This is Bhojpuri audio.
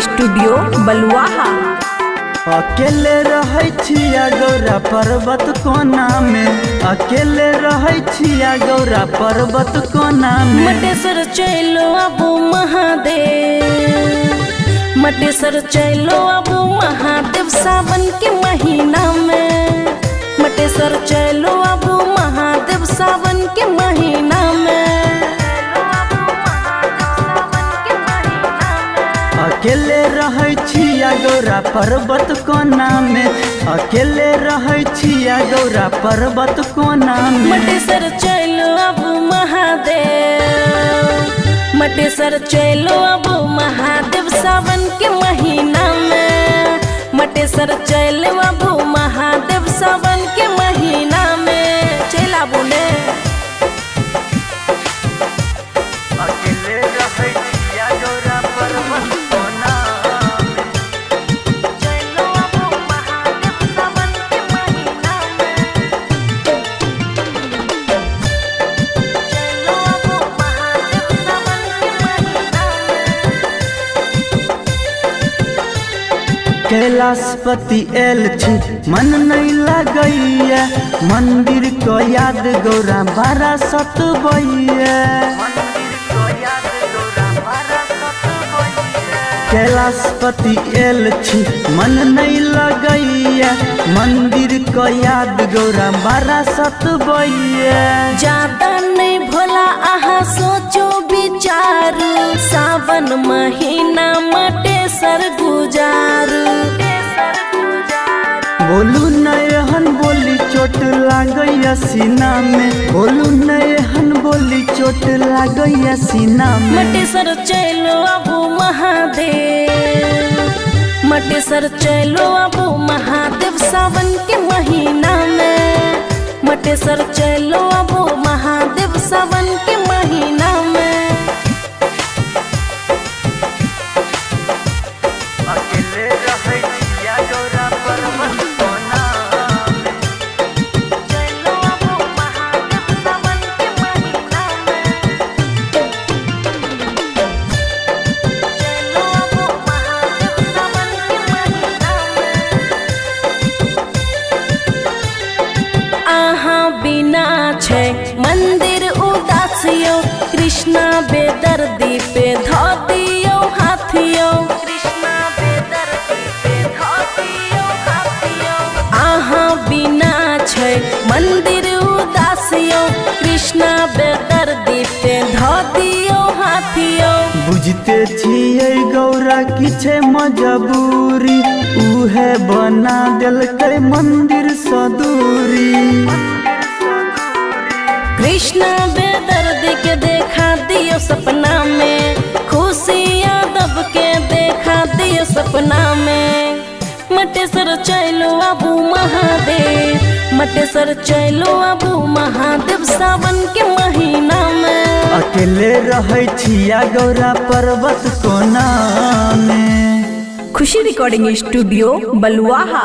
स्टूडियो बलुआहा। अकेले रहै छिया गौरा पर्वत कोना में, अकेले रहै छिया गौरा पर्वत कोना में। मटेसर चलो अबू महादेव, मटेसर चलो अबू महादेव सावन के महीना में। मटेसर चलो अबू महादेव सावन के महीना में। अकेले रहै छिया गौरा पर्वत कोना में, अकेले रहै छिया गौरा पर्वत कोना में। मटेसर चलो अबू महादेव, मटेसर चलो अबू महादेव सावन के महीना में। मटेसर चलो अबू महादेव सावन के महीना में। चला बोले अकेले रहै छिया गौरा पर्वत कोना में, चलो अबू महादेव सावन के महीना में। चलो अबू महादेव सावन के महीना में। कैलाशपति एल छी मन नहीं लगैया, मंदिर को याद गौरा बारा सतबैया। कैलाशपति एल छी मन नहीं लगैया, मंदिर को याद गौरा बारा सतबैया। ज्यादा नहीं भोला आहा सोचो विचारू, सावन महीना मटेसर गुजारू। बोलू नयहन बोली चोट लागैया सीना में, बोलू नयहन बोली चोट लागैया सीना में। मटेसर चलो अबू महादेव, मटेसर चलो अबू महादेव सावन के महीना में। मटेसर चलो अबू महादेव सावन के महीना में। अकेले रहै छिया गौरा पर्वत कोना में, चलो अबू महादेव सावन के महीना में। चलो अबू महादेव सावन के महीना में। आहा बिना छै मंदिर उदासियो, कृष्णा बेदर्दी पे धो दियो हाथियो। कृष्णा बेदर्दी पे धो दियो हाथियो। आहा बिना छै मंदिर उदासियो, कृष्णा बेदर्दी पे धो दियो हाथियो। बुझते छियै गौरा किछे मजबूरी, उहे बना देलकै मंदिर सदूरी। कृष्णा बेदर्दी के देखा दियो सपना में, खुशी यादव के देखा दियो सपना में। मटेसर चलो अबू महादेव, मटेसर चलो अबू महादेव सावन के महीना में। अकेले रहै छिया गौरा पर्वत कोना में। खुशी रिकॉर्डिंग स्टूडियो बलुआहा।